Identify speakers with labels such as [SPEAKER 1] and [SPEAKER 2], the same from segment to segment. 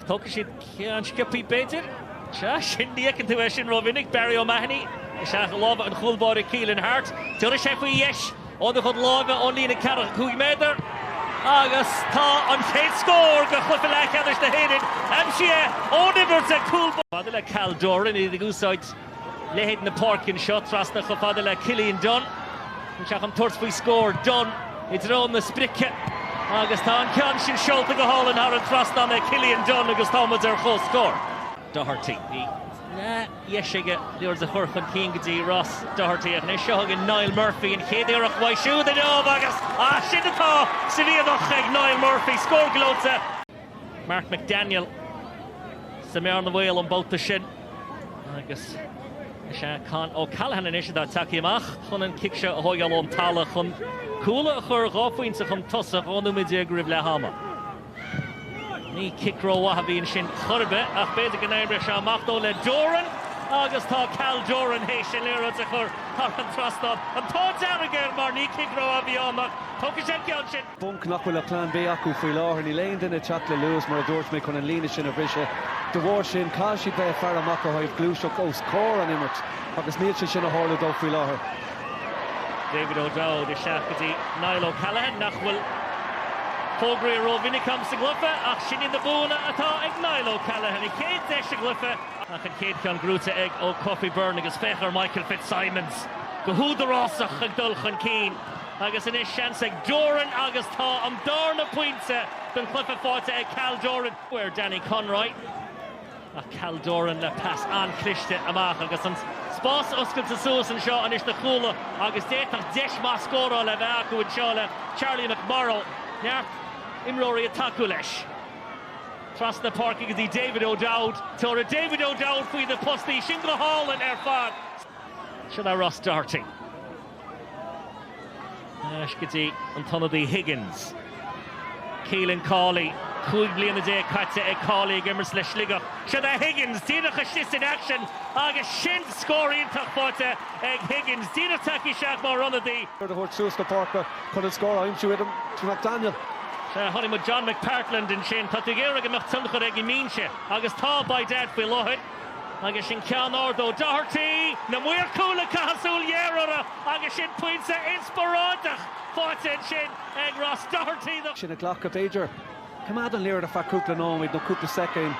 [SPEAKER 1] Tóca siad ceann scipaí beidir. Sin díoc an tú sin rovinnig Barry O'Mahony. Seach lábha an chulbáir Cúil Irra. Tuair sé faoi dheis ó do chud lábha ó lína 4 méadar. Agus tá an chéad scór go chlufa le cheadais na hÉireann. Am sé ó nibert a cúlbáir. Fada le Cal Doran i d gúsáid lehéad na parkin seo trasna go fada le Cillian Dunn. Seach an tuairt faoi scór Dunn i drón na sprice. Agus tá an ceann sin seolta go hálan ar an trasna na Cillian Dunn agus támad ar chó scór. Doherty. Iesige leor a churchan cín go dtí Ross Doherty ach nes seo agin Niall Murphy in chéadéireach waisiú the job agus sin atá sa bhíadach ag Niall Murphy scór glóta. Mark McDaniel sa mé an na bhil an bóta sin agus sé can ó Callahan in isise dá takeí amach chun an kick se a hóigeal ón talla chun cúla a chur gáfuointe chun tosach ónú midig ribh le hama. Ní kickró wahabín sin churbe ach beidir gan éibre se amachto le Doran agus tá Cal Doran hééis sin léire a chur tar an trastab an tá dearagéir mar ní kickró a bhí amach tóca sé ceann sin.
[SPEAKER 2] Bunk nachfuil a plán B acu faoi láthir ní léon duine chat le luas mar a dúirt mé chun an líne sin a bhrise do bhór sin cá si be fear amach a thaobh glúiseach ó scór an imirt agus níl sin a hála dó faoi láthair.
[SPEAKER 1] David O'Dowd is seach go dtí Niall O'Callaghan nach bhfuil Fógraí ro vinnig kam sa glufa ach sin in de búna atá ag Niall O'Callaghan i chéad deis a glufa ach an chéad ceann grúta ag ó Coffey Byrne agus fechar Michael Fitzsimons go húdarásach ag dulchan cín agus in is seans ag Doran agus tá am darna pointe don clufa fáte ag Cal Doran where Danny Conroy ach Cal Doran le pass an Cliath amach agus an spás oscail sa suas an seo an is na chúla agus déach deis má scóra le bheith acu an seo le Charlie McMorrow neart imróí a takeú leis. Tras na park agus í David O'Dowd. Tóra David O'Dowd faoi the postí sin go hálan ar fad. Sin a Ross Doherty. Eis go dtí an tonadí Higgins. Keelan Cawley. Cúig bliana dé caite ag Cawley ag immers le Sligeach. Sin a Higgins. Díanach a sis in action. Agus sin scóíontach fáte ag Higgins. Díanach takeí seach mar runadí.
[SPEAKER 2] The hurt suas go parka chun an scór aimsiú with him to McDaniel.
[SPEAKER 1] Honey with John McPartland in sin tá géire go mechtulchar ag imínse agus tá by dead faoi lochid agus sin ceann ordo Doherty na muir cúla casúil Irra agus sin pointsa inspiráideach fáte sin ag Ross Doherty
[SPEAKER 2] sin a ghlach a Beidir cumad an léir a fa cúpla nóid nó cúpla second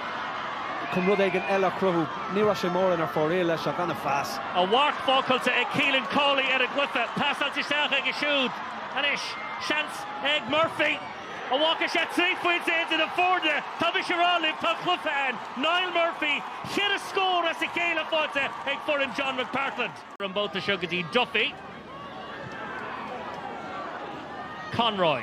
[SPEAKER 2] cum rud ag an eile cruthú ní ra sé mór in ar fór leis a gan a fas
[SPEAKER 1] a bhhart fácailte ag Keelan Cawley ar a glufa passaltisteach ag a siúd anis seans ag Murphy a walk a shot 3 points into the Forde. Tabi Shirali, Tuck Cliffan, Niall Murphy, hit a score as a Kayla Fota, egg for him John McPartland. From both the Shugati Duffy. Conroy.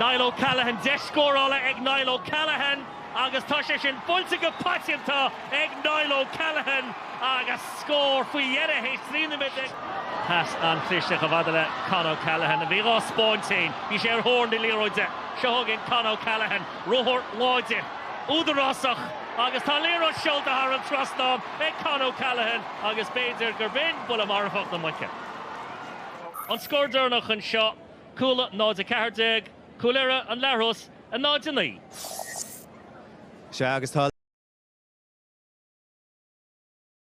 [SPEAKER 1] Niall O'Callaghan, Desh score all egg Niall O'Callaghan. Agus Toshishin, Fultiga Patianta, egg Niall O'Callaghan. Agus score for Yetta, he's 3 in the middle. Pass an Cliath a bhada le Con O'Callaghan a bhí á Spóintín bhí sé ar thorn de líróide seogan Con O'Callaghan ruthór láide údarásach agus tá líróid seolta ar an trasnám ag Con O'Callaghan agus beidir gur bin bula marfach na muice. An scórdúnach an seo cúla náid a 14 Cúil Irra an Leathros a náid a 9.
[SPEAKER 3] Se agus tá